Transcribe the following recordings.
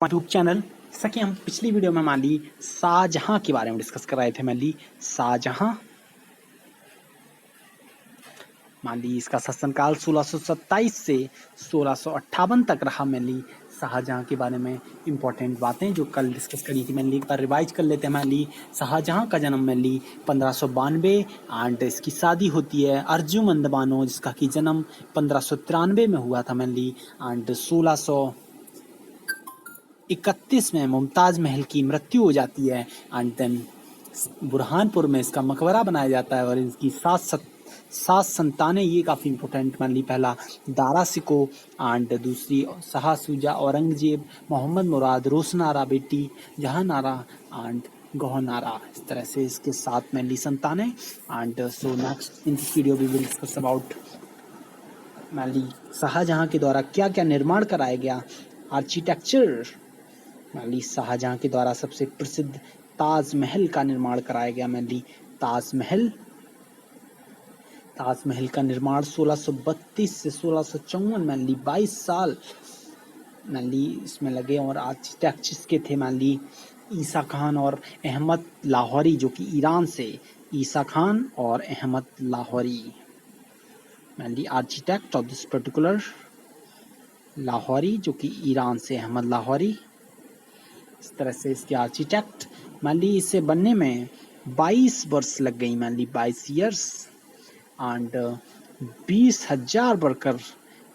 YouTube channel. जैसा कि हम पिछली वीडियो में मान ली शाहजहां के बारे में डिस्कस कर रहे थे। मान ली शाहजहां, मान ली इसका शासनकाल 1627 से 1658 तक रहा। मान ली शाहजहां के बारे में इंपॉर्टेंट बातें जो कल डिस्कस करी थी, मान ली एक बार रिवाइज कर लेते हैं। मान ली शाहजहां का जन्म मान ली 1592 एंड इसकी शादी होती है अर्जुमंद बानो, जिसका कि जन्म 1593 में हुआ था। मान ली एंड 1631 में मुमताज महल की मृत्यु हो जाती है एंड देन बुरहानपुर में इसका मकबरा बनाया जाता है और इनकी सात संतानें, ये काफ़ी इंपॉर्टेंट मान ली। पहला दारा सिको एंड दूसरी शाह शुजा, औरंगजेब, मोहम्मद मुराद, रोशनारा बेटी, जहानारा एंड गौहनारा। इस तरह से इसके 7 मैनली संतानें। And so next in this video we will discuss about mainly Shahjahan के द्वारा क्या क्या निर्माण कराया गया। आर्किटेक्चर, मैनली शाहजहां के द्वारा सबसे प्रसिद्ध ताजमहल का निर्माण कराया गया। मैनली ताजमहल का निर्माण 1632 से 1654 मैनली 22 साल मैनली इसमें लगे। और आर्किटेक्ट्स के थे मैनली ईसा खान और अहमद लाहौरी, जो कि ईरान से, ईसा खान और Ahmad Lahori mainly architect of this particular Lahori, जो कि ईरान से अहमद लाहौरी। इस तरह से इसके आर्किटेक्ट मैनली इसे बनने में 22 वर्ष लग गई, mainly 22 years and 20,000 worker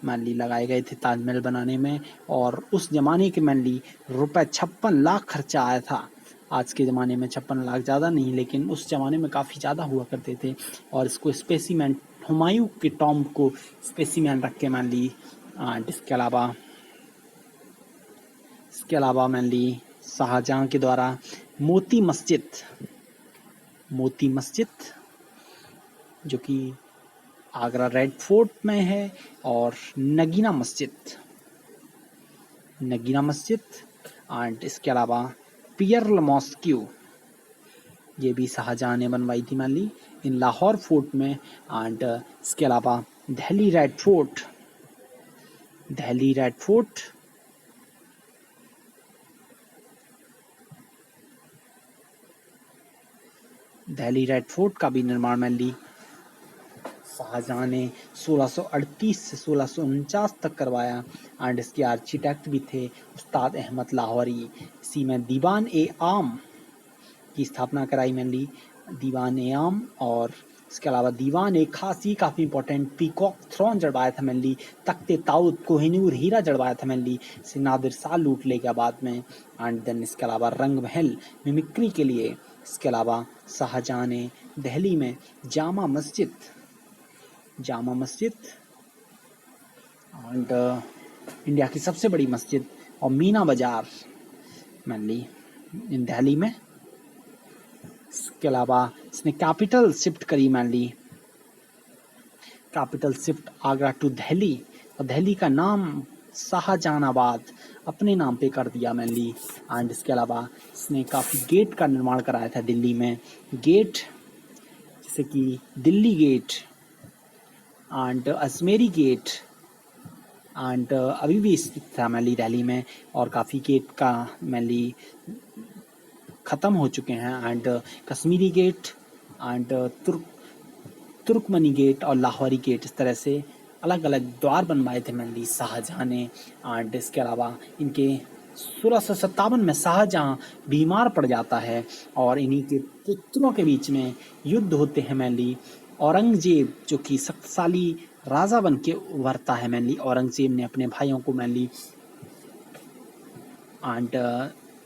mainly लगाए गए थे ताजमहल बनाने में। और उस जमाने के मैनली रुपए 56 लाख खर्चा आया था। आज के ज़माने में 56 लाख ज़्यादा नहीं, लेकिन उस ज़माने में काफ़ी ज़्यादा हुआ करते थे। और इसको स्पेसिमेन, हुमायूं के टॉम्ब को स्पेसिमेन रख के मैनली एंड इसके अलावा मैनली शाहजहां के द्वारा मोती मस्जिद जो कि आगरा रेड फोर्ट में है, और नगीना मस्जिद एंड इसके अलावा पियरल मॉस्क्यू, ये भी शाहजहां ने बनवाई थी मान ली इन लाहौर फोर्ट में। एंड इसके अलावा दिल्ली रेड फोर्ट का भी निर्माण मान ली शाहजहां ने 1638 से 1649 तक करवाया। एंड इसके आर्किटेक्ट भी थे उस्ताद अहमद लाहौरी। इसी में दीवान ए आम की स्थापना कराई मैनली, दीवान ए आम। और इसके अलावा दीवान ए खास, ये काफ़ी इंपॉर्टेंट, पीकॉक थ्रोन जड़वाया था मैनली, तख्ते ताऊद, कोहिनूर हीरा जड़वाया था मैनली, इसे नादिर शाह लूट ले गया बाद में। एंड देन इसके अलावा रंग महल मिमिक्री के लिए। इसके अलावा शाहजहां ने दिल्ली में जामा मस्जिद एंड इंडिया की सबसे बड़ी मस्जिद और मीना बाजार मैनली इन दिल्ली में। इसके अलावा इसने कैपिटल शिफ्ट करी mainly, capital shift Agra to Delhi, और दिल्ली का नाम शाहजहानाबाद अपने नाम पे कर दिया मैनली। एंड इसके अलावा इसने काफ़ी गेट का निर्माण कराया था दिल्ली में, गेट जैसे कि Delhi gate and Ajmeri gate and अभी भी स्थित था मैनली दिल्ली में। और काफ़ी गेट का मैनली ख़त्म हो चुके हैं। And Kashmiri gate and Turkmani gate और लाहौरी गेट, इस तरह से अलग अलग द्वार बनवाए थे मैनली शाहजहां ने। एंड इसके अलावा इनके 1657 में शाहजहां बीमार पड़ जाता है और इन्हीं के पुत्रों के बीच में युद्ध होते हैं मैनली। औरंगजेब जो कि शक्तिशाली राजा बन के उभरता है मैनली, औरंगजेब ने अपने भाइयों को मैनली एंड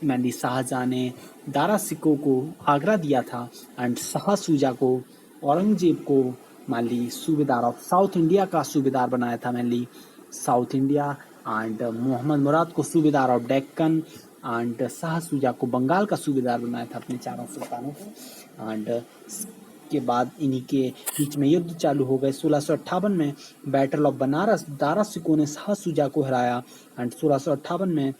मैनली शाहजहां ने दारा सिको को आगरा दिया था एंड शाह शुजा को, औरंगजेब को मैनली सूबेदार ऑफ साउथ इंडिया का सूबेदार बनाया था mainly south India. And Mohammad Murad को सूबेदार ऑफ डेक्कन एंड शाह शुजा को बंगाल का सूबेदार बनाया था अपने चारों सुल्तानों को। एंड के बाद इन्हीं के बीच में युद्ध चालू हो गए। 1658 में बैटल ऑफ बनारस, दारा सिको ने शाह शुजा को हराया। एंड 1658 में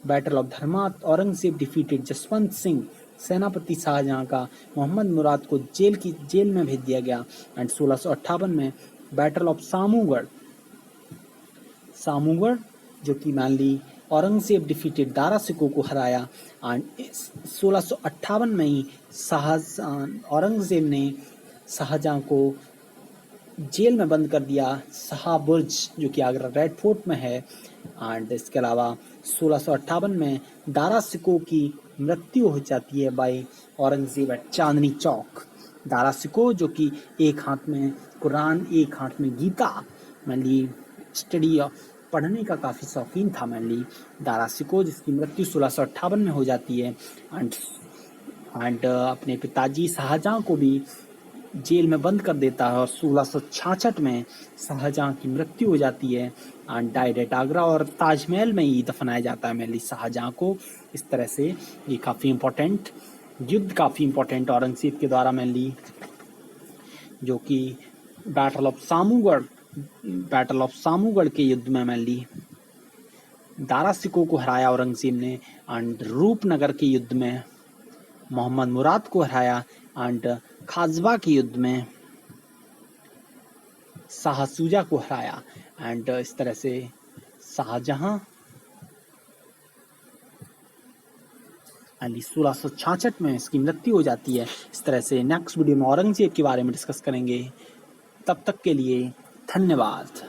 बैटल ऑफ धर्मात, औरंगजेब डिफीटेड जसवंत सिंह, सेनापति शाहजहां का मोहम्मद मुराद को जेल में भेज दिया गया। एंड 1658 में बैटल ऑफ सामूगढ़ जो कि मैनली औरंगजेब डिफीटेड दारा सिको को हराया। एंड 1658 में ही औरंगजेब ने शाहजहां को जेल में बंद कर दिया, शाह बुर्ज जो कि आगरा रेड फोर्ट में है। एंड इसके अलावा 1658 में दारा सिको की मृत्यु हो जाती है बाय औरंगजेब एट चांदनी चौक। दारा सिको जो कि एक हाथ में कुरान एक हाथ में गीता, मैनली स्टडी पढ़ने का काफ़ी शौकीन था मैनली दारा सिको, जिसकी मृत्यु 1658 में हो जाती है। एंड अपने पिताजी शाहजहां को भी जेल में बंद कर देता है और 1666 में शाहजहां की मृत्यु हो जाती है एंड डाइड एट आगरा, और ताजमहल में ही दफनाया जाता है मैनली शाहजहां को। इस तरह से ये काफ़ी इम्पोर्टेंट युद्ध, काफ़ी इम्पोर्टेंट औरंगजेब के द्वारा मैनली, जो कि बैटल ऑफ सामूगढ़ के युद्ध में मैनली दारा सिको को हराया औरंगजेब ने। एंड रूपनगर के युद्ध में मोहम्मद मुराद को हराया। एंड खाजवा के युद्ध में शाह सूजा को हराया। एंड इस तरह से शाहजहां 1666 में इसकी मृत्यु हो जाती है। इस तरह से नेक्स्ट वीडियो में औरंगजेब के बारे में डिस्कस करेंगे। तब तक के लिए धन्यवाद।